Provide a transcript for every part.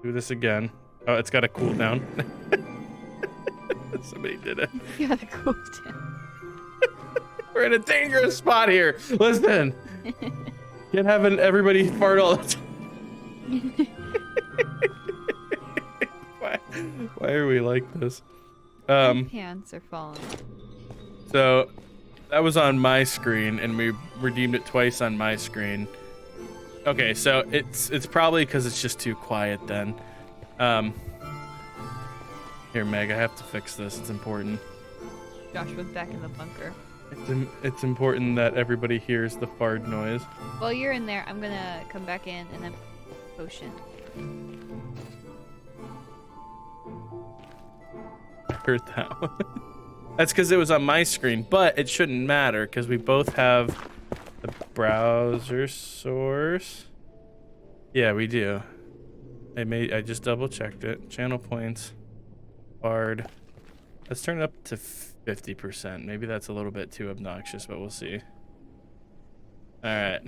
Do this again. Oh, it's got a cooldown. Somebody did it. Yeah, the cooldown. We're in a dangerous spot here. Listen. Can't have everybody fart all the time. Why are we like this? My pants are falling. So that was on my screen, and we redeemed it twice on my screen. Okay, so it's probably because it's just too quiet then. Here, Meg, I have to fix this. It's important. Josh went back in the bunker. It's important that everybody hears the fart noise. While you're in there, I'm gonna come back in and then potion. I heard that one. That's because it was on my screen, but it shouldn't matter because we both have the browser source. Yeah, we do. I just double checked it. Channel points. Bard. Let's turn it up to 50%. Maybe that's a little bit too obnoxious, but we'll see. All right.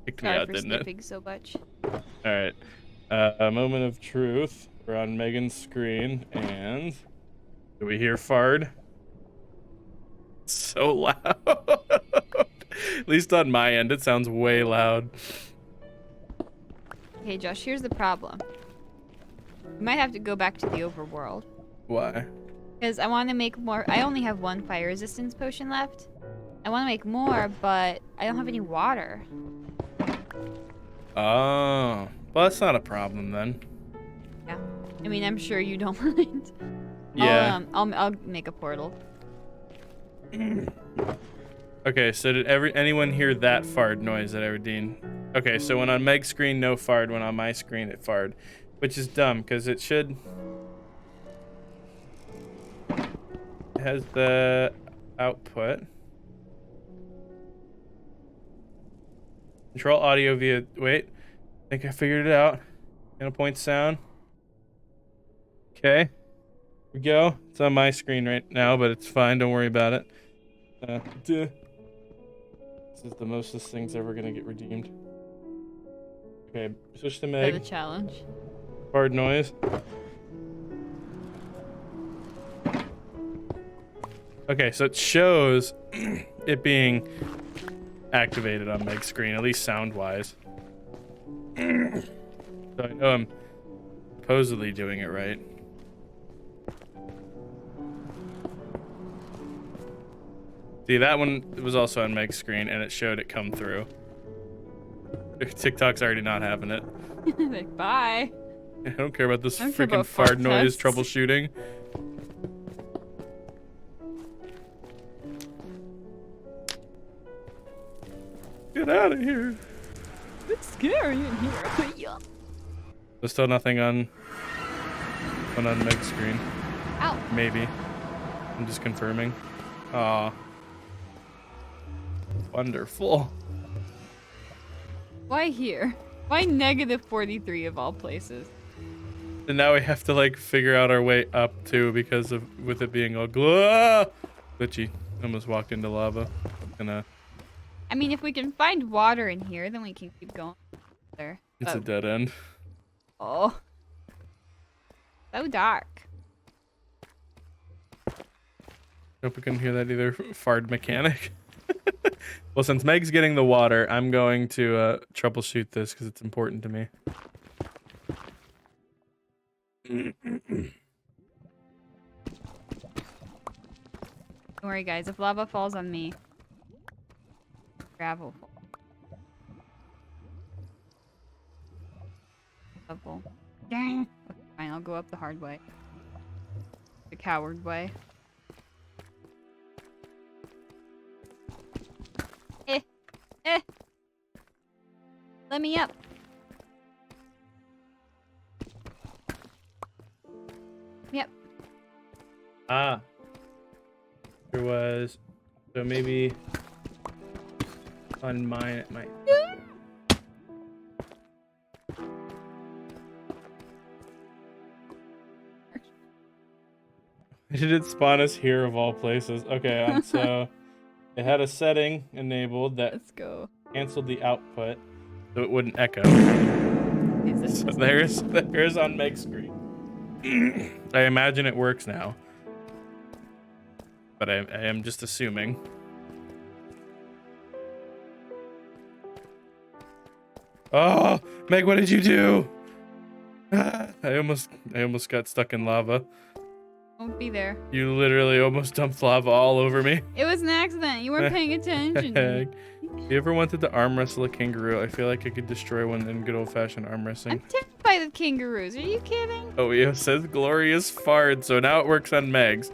Kicked me out, didn't it? Sorry for so much. All right. A moment of truth. We're on Megan's screen, and do we hear Fard? So loud. At least on my end, it sounds way loud. Okay, Josh, here's the problem. We might have to go back to the overworld. Why? Because I want to make more. I only have one fire resistance potion left. I want to make more, but I don't have any water. Oh, well, that's not a problem then. Yeah. I mean, I'm sure you don't mind. Yeah. I'll make a portal. Okay, so did anyone hear that fart noise that I redeemed? Okay, so when on Meg's screen, no fart. When on my screen, it farted, which is dumb because it should. It has the output. Control audio via. Wait, I think I figured it out. Channel point sound. Okay, here we go. It's on my screen right now, but it's fine. Don't worry about it. This is the most this thing's ever gonna get redeemed. Okay, switch to Meg. For the challenge. Hard noise. Okay, so it shows it being activated on Meg's screen, at least sound-wise. So I know I'm supposedly doing it right. See, that one was also on Meg's screen, and it showed it come through. TikTok's already not having it. Like, bye. I don't care about this freaking about fart fart noise tests. troubleshooting. Get out of here. It's scary in here. There's still nothing on Meg's screen. Ow. Maybe. I'm just confirming. Aw. Wonderful. Why here? Why negative 43 of all places? And now we have to like figure out our way up too because of with it being all glitchy. Almost walked into lava. I'm gonna. I mean, if we can find water in here, then we can keep going. There. It's a dead end. Oh. So dark. Hope we couldn't hear that either. Fard mechanic. Well, since Meg's getting the water, I'm going to troubleshoot this because it's important to me. Don't worry, guys. If lava falls on me, gravel falls. Level. Dang. Okay, fine, I'll go up the hard way. The coward way. Let me up. Yep. Ah. There was. So maybe on mine it might. Did it spawn us here of all places? Okay, so it had a setting enabled that Let's go. canceled the output so it wouldn't echo. Is So there's on Meg's screen. I imagine it works now, but I am just assuming. Oh, Meg, what did you do? I almost got stuck in lava. Won't be there. You literally almost dumped lava all over me. It was an accident. You weren't paying attention. If you ever wanted to arm wrestle a kangaroo, I feel like I could destroy one in good old-fashioned arm wrestling. I'm terrified of kangaroos. Are you kidding? Oh, it says glorious fart, so now it works on Meg's.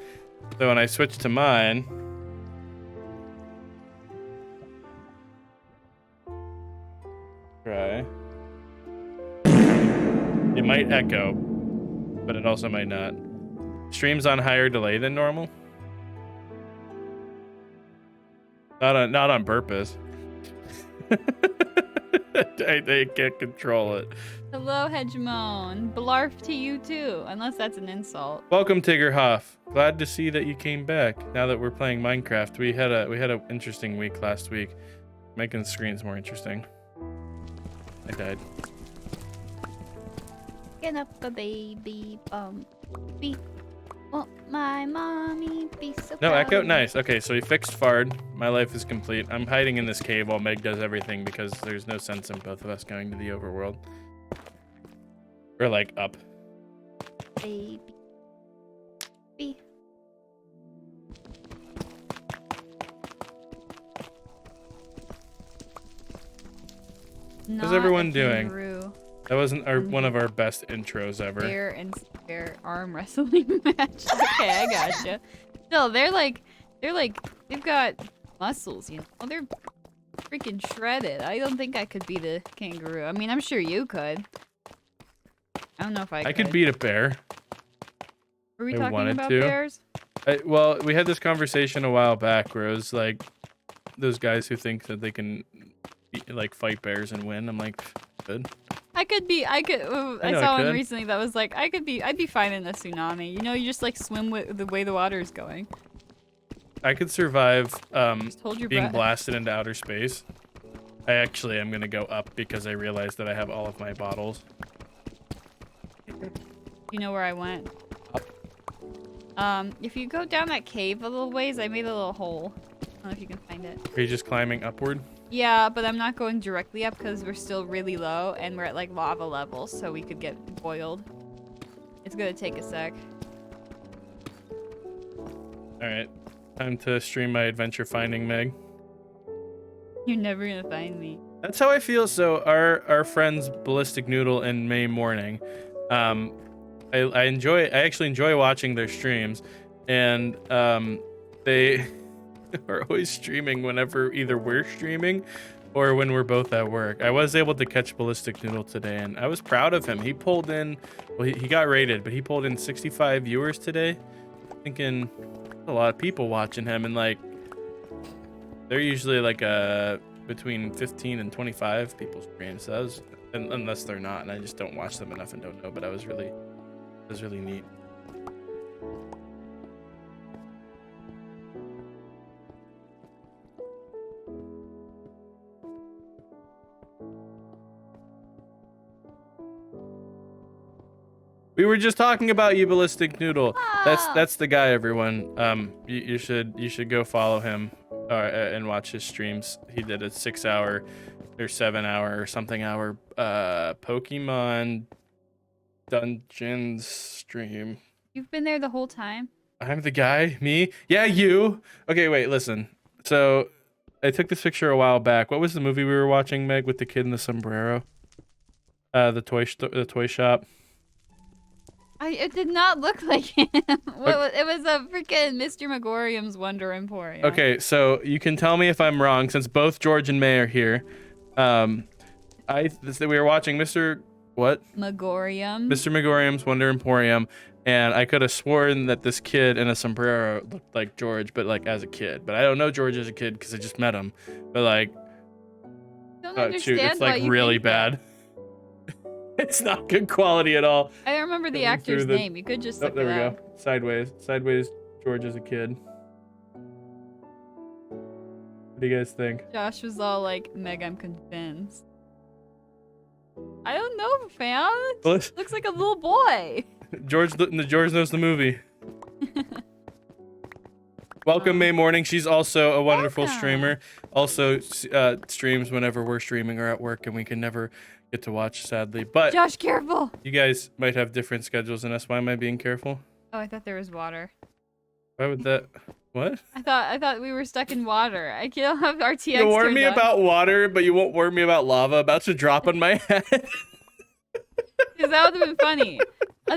So when I switch to mine, try. It might echo, but it also might not. Streams on higher delay than normal. Not on purpose. I can't control it. Hello, Hegemon. Blarf to you too, unless that's an insult. Welcome, Tigger Hoff. Glad to see that you came back. Now that we're playing Minecraft, we had an interesting week last week, making the screens more interesting. I died. Get up a baby bump. Won't my mommy be so No, proud echo, of me? nice. Okay, so we fixed Fard. My life is complete. I'm hiding in this cave while Meg does everything because there's no sense in both of us going to the overworld. Or like up. Baby. Be. How's everyone Not a doing? kangaroo. That wasn't one of our best intros ever. Bear and bear arm wrestling match. Okay, I gotcha. Still, they've got muscles, you know. They're freaking shredded. I don't think I could beat a kangaroo. I mean, I'm sure you could. I don't know if I could. I could beat a bear. Were we I talking wanted about to. bears? Well, we had this conversation a while back where it was like those guys who think that they can like fight bears and win. I'm like, good. I I know saw I one could. recently that was like, I'd be fine in a tsunami. You know, you just like swim with the way the water is going. I could survive Just hold your being breath. blasted into outer space. I actually am gonna go up because I realized that I have all of my bottles. You know where I went? If you go down that cave a little ways, I made a little hole. I don't know if you can find it. Are you just climbing upward? Yeah, but I'm not going directly up because we're still really low and we're at like lava levels, so we could get boiled. It's gonna take a sec. Alright. Time to stream my adventure finding Meg. You're never gonna find me. That's how I feel. So our friends Ballistic Noodle and May Morning, I actually enjoy watching their streams, and they are always streaming whenever either we're streaming or when we're both at work. I was able to catch Ballistic Noodle today, and I was proud of him. He pulled in, well, he got rated, but he pulled in 65 viewers today. Thinking a lot of people watching him, and like they're usually like between 15 and 25 people stream. So that was, unless they're not, and I just don't watch them enough and don't know. But it was really neat. We were just talking about you, Ballistic Noodle. That's the guy, everyone. You should go follow him and watch his streams. He did a 6-hour or 7-hour or something hour Pokemon Dungeons stream. You've been there the whole time? I'm the guy? Me? Yeah, you. Okay, wait, listen. So I took this picture a while back. What was the movie we were watching, Meg, with the kid in the sombrero? The toy shop. It did not look like him. It was a freaking Mr. Megorium's Wonder Emporium. Okay, so you can tell me if I'm wrong, since both George and May are here. We were watching Mr. What? Megorium. Mr. Megorium's Wonder Emporium, and I could have sworn that this kid in a sombrero looked like George, but like as a kid. But I don't know George as a kid because I just met him. But like, Don't oh understand shoot, it's why like you really think that. bad. It's not good quality at all. I don't remember the Going actor's through the- name. You could just Oh, look there we it go. up. Sideways George as a kid. What do you guys think? Josh was all like, Meg, I'm convinced. I don't know, fam. Well, Looks like a little boy. George knows the movie. Welcome, May Morning. She's also a wonderful Welcome. streamer. Also streams whenever we're streaming or at work, and we can never get to watch, sadly. But Josh, careful. you guys might have different schedules than us. Why am I being careful? Oh, I thought there was water. Why would that? What? I thought we were stuck in water. I can't have RTX. You warn me turned on. about water, but you won't warn me about lava about to drop on my head. Because that would have been funny.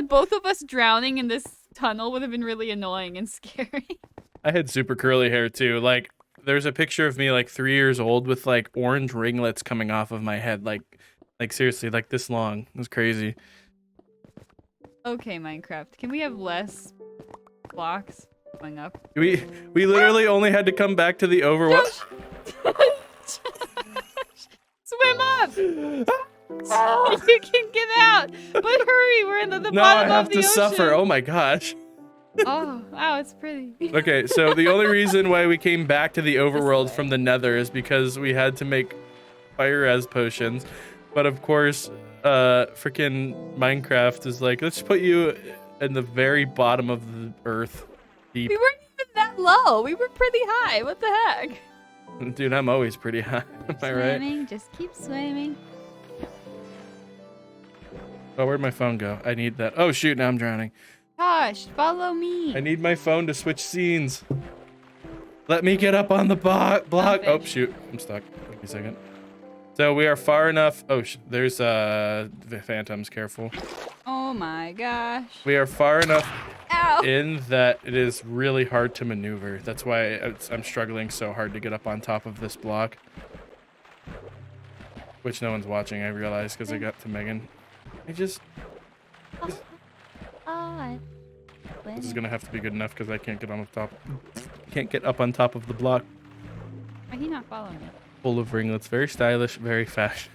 Both of us drowning in this tunnel would have been really annoying and scary. I had super curly hair too. Like, there's a picture of me like 3 years old with like orange ringlets coming off of my head. Like seriously, like this long. It was crazy. Okay, Minecraft. Can we have less blocks going up? We literally only had to come back to the overworld. Swim up! You can get out! But hurry, we're in the Now I bottom have of the to ocean. suffer. Oh my gosh. Oh, wow, it's pretty. Okay, so the only reason why we came back to the overworld way. from the nether is because we had to make fire res potions. But of course, freaking Minecraft is like, let's put you in the very bottom of the earth. Deep. We weren't even that low. We were pretty high. What the heck? Dude, I'm always pretty high. Am I right? Swimming, just keep swimming. Oh, where'd my phone go? I need that. Oh, shoot, now I'm drowning. Gosh, follow me. I need my phone to switch scenes. Let me get up on the block. Oh, shoot. I'm stuck. Wait a second. So we are far enough. Oh, there's the phantoms. Careful. Oh my gosh. We are far enough Ow. in that it is really hard to maneuver. That's why I'm struggling so hard to get up on top of this block. Which no one's watching, I realize, because I got to Megan. This is gonna have to be good enough because I can't get on the top. Can't get up on top of the block. Why are you not following me? Full of ringlets, very stylish, very fashion.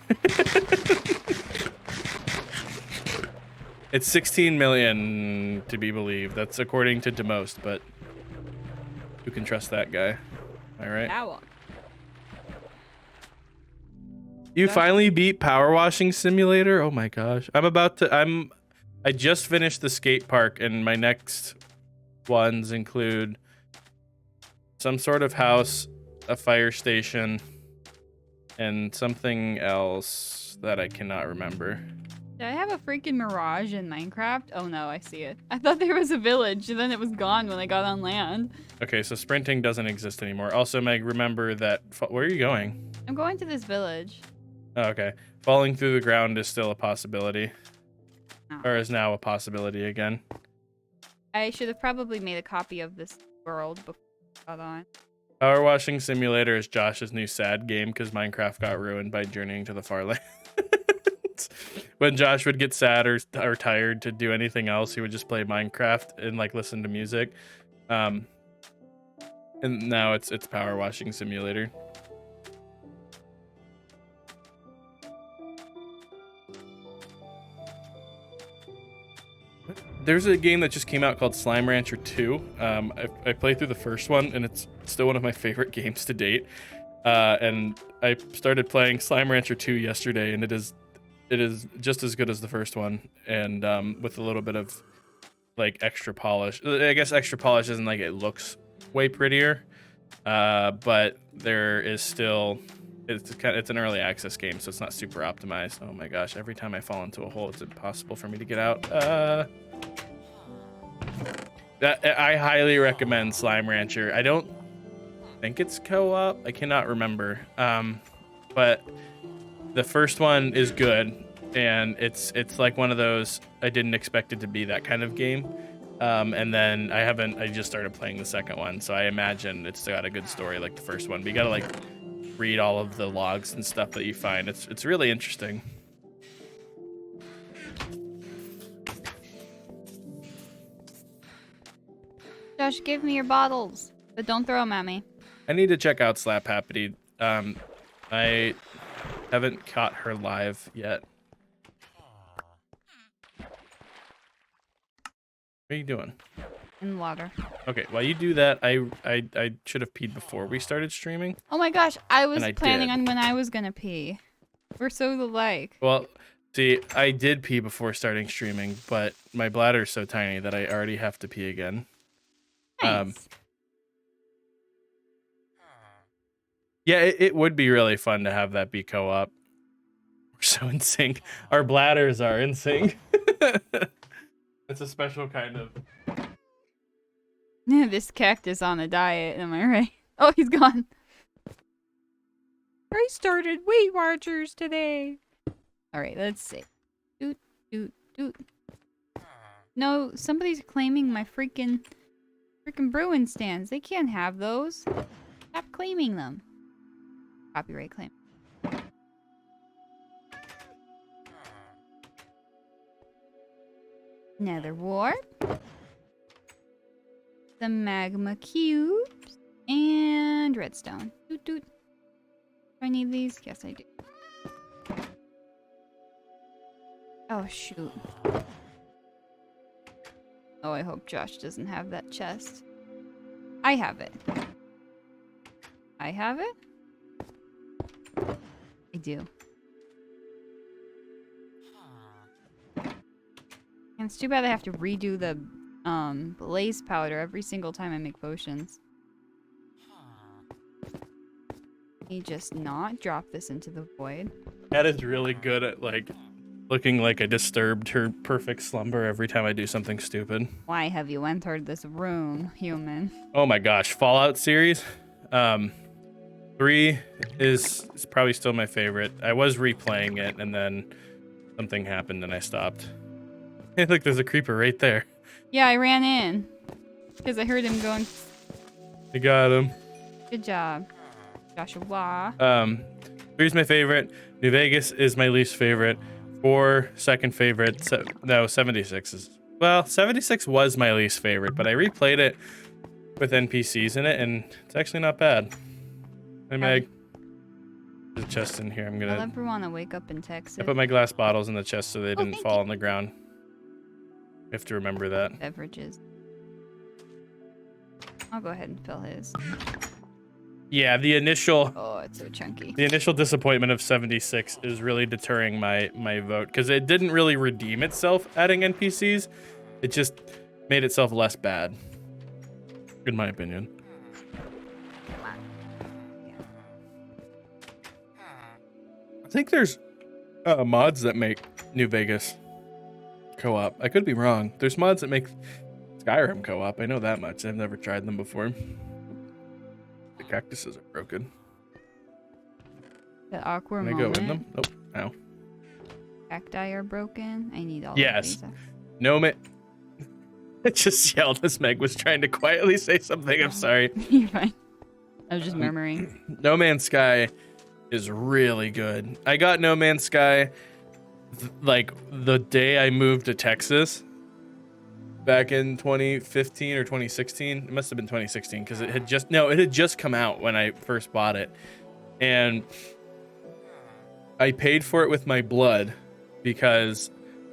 It's 16 million to be believed. That's according to Demost, but who can trust that guy? All right. Ow. You finally beat Power Washing Simulator? Oh my gosh. I just finished the skate park, and my next ones include some sort of house, a fire station, and something else that I cannot remember. Did I have a freaking mirage in Minecraft? Oh no, I see it. I thought there was a village, and then it was gone when I got on land. Okay, so sprinting doesn't exist anymore. Also, Meg, remember that... Where are you going? I'm going to this village. Oh, okay. Falling through the ground is still a possibility. Oh. Or is now a possibility again. I should have probably made a copy of this world before I got on. Power Washing Simulator is Josh's new sad game because Minecraft got ruined by journeying to the far lands. When Josh would get sad or tired to do anything else, he would just play Minecraft and like listen to music. And now it's Power Washing Simulator. There's a game that just came out called Slime Rancher 2. I played through the first one, and it's still one of my favorite games to date. And I started playing Slime Rancher 2 yesterday, and it is just as good as the first one, and with a little bit of like extra polish. I guess extra polish isn't like it looks way prettier, but there is still it's an early access game, so it's not super optimized. Oh my gosh! Every time I fall into a hole, it's impossible for me to get out. I highly recommend Slime Rancher. I don't think it's co-op. I cannot remember. But the first one is good, and it's like one of those I didn't expect it to be that kind of game. And then I just started playing the second one, so I imagine it's got a good story like the first one. But you gotta like read all of the logs and stuff that you find. It's really interesting. Josh, give me your bottles, but don't throw them at me. I need to check out Slap Happy. I haven't caught her live yet. What are you doing? In water. Okay, while you do that, I should have peed before we started streaming. Oh my gosh, I was And I planning did. on when I was gonna pee. We're so alike. Well, See, I did pee before starting streaming, but my bladder's so tiny that I already have to pee again. Nice. Yeah, it would be really fun to have that be co-op. We're so in sync. Our bladders are in sync. It's a special kind of... This cactus on a diet, am I right? Oh, he's gone. I started Weight Watchers today. Alright, let's see. Doot, doot, doot. No, somebody's claiming my freaking Bruin stands. They can't have those. Stop claiming them. Copyright claim. Nether warp. The magma cubes. And redstone. Doot, doot. Do I need these? Yes, I do. Oh, shoot. Oh, I hope Josh doesn't have that chest. I have it. I have it? I do. And it's too bad I have to redo the blaze powder every single time I make potions. Can you just not drop this into the void? Cat is really good at, like, looking like I disturbed her perfect slumber every time I do something stupid. Why have you entered this room, human? Oh my gosh, Fallout series. 3 is probably still my favorite. I was replaying it, and then something happened, and I stopped. Hey, look, there's a creeper right there. Yeah, I ran in. Because I heard him going. You got him. Good job, Joshua. 3 is my favorite. New Vegas is my least favorite. 4, second favorite. No, 76 is... Well, 76 was my least favorite, but I replayed it with NPCs in it, and it's actually not bad. Hey, Meg. There's a chest in here. I'll never want to wake up in Texas. I put my glass bottles in the chest so they didn't fall you. on the ground. You have to remember that. Beverages. I'll go ahead and fill his. Yeah, the initial... Oh, it's so chunky. The initial disappointment of 76 is really deterring my vote, because it didn't really redeem itself adding NPCs. It just made itself less bad, in my opinion. I think there's mods that make New Vegas co-op. I could be wrong. There's mods that make Skyrim co-op. I know that much. I've never tried them before. The cactuses are broken. The awkward Can I moment. go in them? Nope. No. Cacti are broken. I need all Yes. of these. No man. I just yelled as Meg was trying to quietly say something. I'm sorry. You're fine. I was just murmuring. No Man's Sky is really good. I got No Man's Sky like the day I moved to Texas back in 2015 or 2016. It must have been 2016 because it had just come out when I first bought it. And I paid for it with my blood because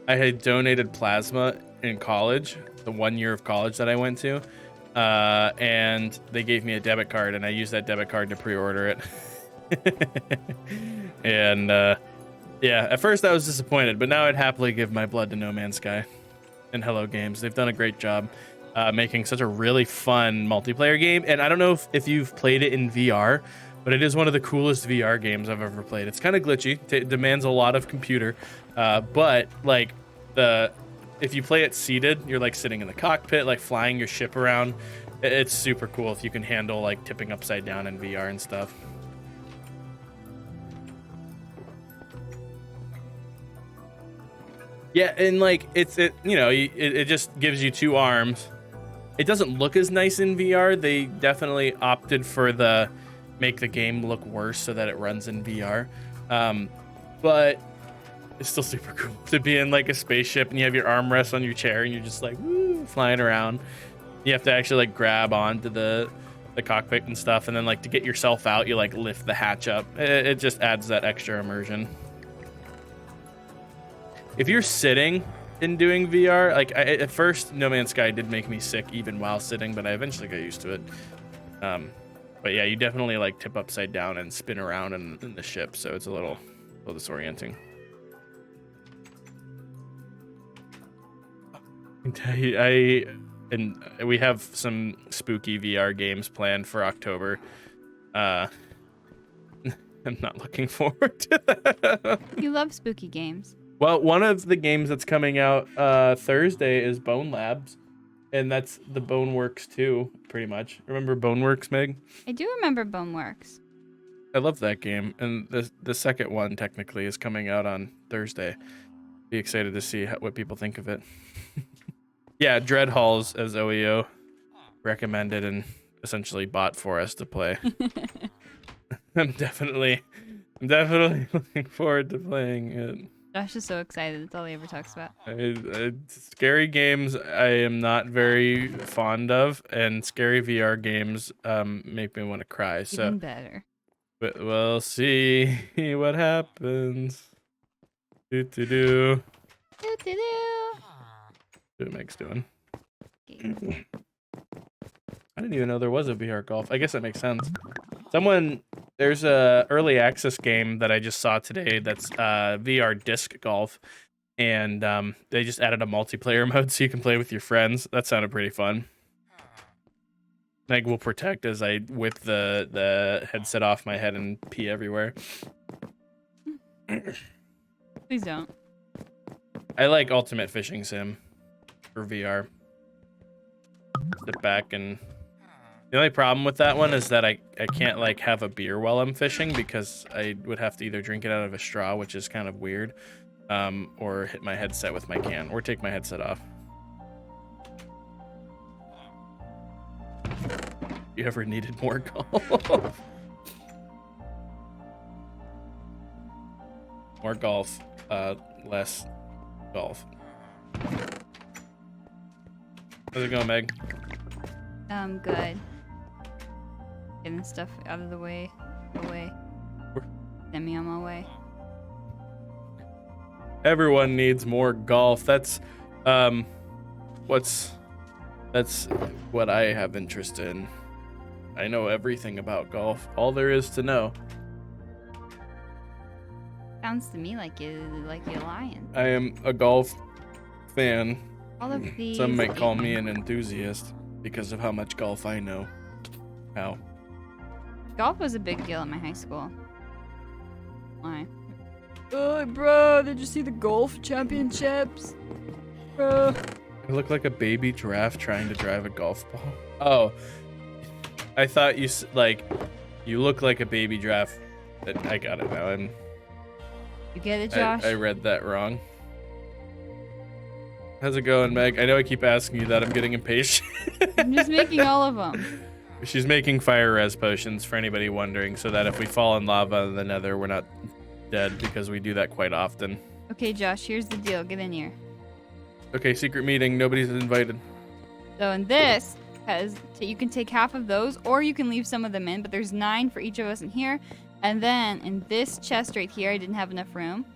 I had donated plasma in college, the 1 year of college that I went to. And they gave me a debit card, and I used that debit card to pre-order it. And yeah, at first I was disappointed, but now I'd happily give my blood to No Man's Sky and Hello Games. They've done a great job making such a really fun multiplayer game. And I don't know if you've played it in VR, but it is one of the coolest VR games I've ever played. It's kind of glitchy. It demands a lot of computer, but like if you play it seated, you're like sitting in the cockpit, like flying your ship around. It's super cool if you can handle like tipping upside down in VR and stuff. Yeah, and like it just gives you 2 arms. It doesn't look as nice in VR. They definitely opted for the make the game look worse so that it runs in VR. But it's still super cool to be in like a spaceship and you have your armrest on your chair and you're just like woo, flying around. You have to actually like grab onto the cockpit and stuff, and then like to get yourself out, you like lift the hatch up. It just adds that extra immersion. If you're sitting and doing VR, like at first No Man's Sky did make me sick even while sitting, but I eventually got used to it. But yeah, you definitely like tip upside down and spin around in the ship, so it's a little disorienting. And we have some spooky VR games planned for October. I'm not looking forward to that. You love spooky games. Well, one of the games that's coming out Thursday is Bone Labs, and that's the Boneworks too, pretty much. Remember Boneworks, Meg? I do remember Boneworks. I love that game, and the second one technically is coming out on Thursday. Be excited to see what people think of it. Yeah, Dread Halls as OEO recommended and essentially bought for us to play. I'm definitely looking forward to playing it. Josh is so excited. That's all he ever talks about. Scary games I am not very fond of, and scary VR games make me want to cry. So Even better. but we'll see what happens. Do. Do. What Meg's doing. Okay. I didn't even know there was a VR golf. I guess that makes sense. There's a early access game that I just saw today that's VR disc golf, and they just added a multiplayer mode so you can play with your friends. That sounded pretty fun. Meg will protect as I whip the headset off my head and pee everywhere. Please don't. I like Ultimate Fishing Sim for VR. Sit back and... The only problem with that one is that I can't like have a beer while I'm fishing because I would have to either drink it out of a straw, which is kind of weird, or hit my headset with my can, or take my headset off. You ever needed more golf? More golf, less golf. How's it going, Meg? Good. Getting stuff out of the way. Send me on my way. Everyone needs more golf. That's what I have interest in. I know everything about golf. All there is to know. Sounds to me like you're lying. I am a golf fan. All of these. Some might call me an enthusiast because of how much golf I know. How? Golf was a big deal in my high school. Why? Oh, bro, did you see the golf championships? Bro. I look like a baby giraffe trying to drive a golf ball. Oh, I thought you look like a baby giraffe. I got it now. You get it, Josh? I read that wrong. How's it going, Meg? I know I keep asking you that. I'm getting impatient. I'm just making all of them. She's making fire res potions for anybody wondering, so that if we fall in lava in the nether, we're not dead, because we do that quite often. Okay, Josh, here's the deal. Get in here. Okay, secret meeting. Nobody's invited. So in this, you can take half of those, or you can leave some of them in, but there's 9 for each of us in here. And then in this chest right here, I didn't have enough room.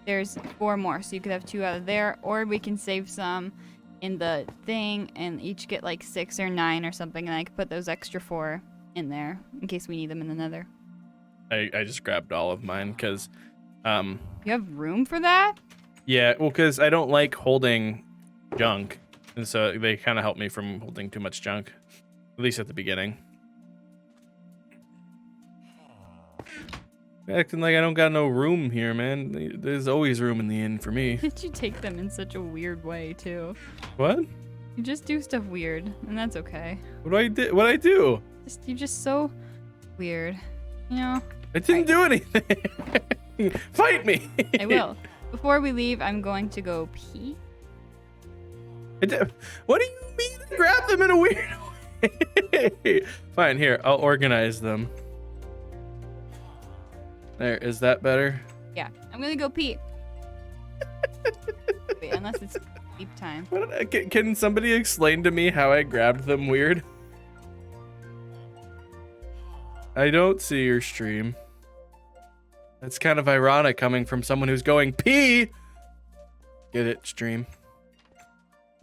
There's 4 more, so you could have 2 out of there, or we can save some in the thing and each get like 6 or 9 or something, and I could put those extra 4 in there in case we need them in the nether. I just grabbed all of mine because you have room for that? Yeah, well, because I don't like holding junk, and so they kind of help me from holding too much junk, at least at the beginning. Acting like I don't got no room here, man. There's always room in the inn for me. Did you take them in such a weird way too? What? You just do stuff weird, and that's okay. What I do? You're just so weird, you know. I didn't do anything. Fight me. I will. Before we leave, I'm going to go pee. What do you mean? Grab them in a weird way. Fine, here. I'll organize them. There, is that better? Yeah, I'm gonna go pee. Wait, unless it's sleep time. Can somebody explain to me how I grabbed them weird? I don't see your stream. That's kind of ironic coming from someone who's going pee. Get it, stream?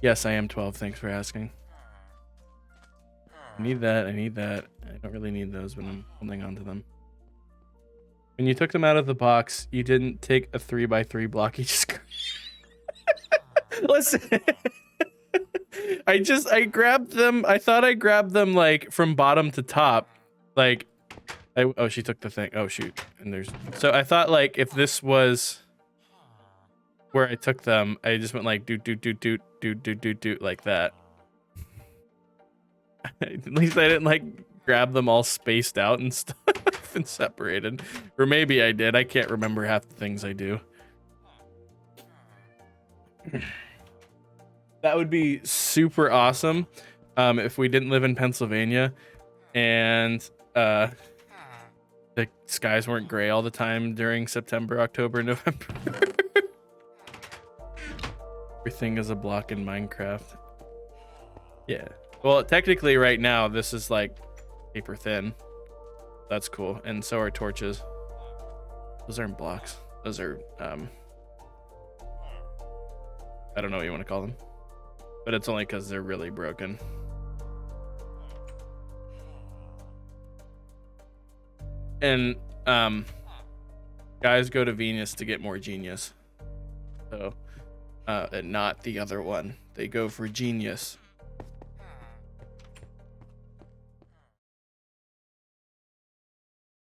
Yes, I am 12. Thanks for asking. I need that. I need that. I don't really need those, but I'm holding on to them. When you took them out of the box, you didn't take a 3x3 block. You just listen. I grabbed them. I thought I grabbed them like from bottom to top. Like, oh, she took the thing. Oh, shoot. And so I thought like if this was where I took them, I just went like doot, doot, doot, doot, doot, doot, doot, doot, like that. At least I didn't like grab them all spaced out and stuff and separated. Or maybe I did. I can't remember half the things I do. That would be super awesome if we didn't live in Pennsylvania and the skies weren't gray all the time during September, October, November. Everything is a block in Minecraft. Yeah. Well, technically right now this is like paper thin. That's cool. And so are torches. Those aren't blocks. Those are I don't know what you want to call them. But it's only because they're really broken. And guys go to Venus to get more genius. So and not the other one. They go for genius.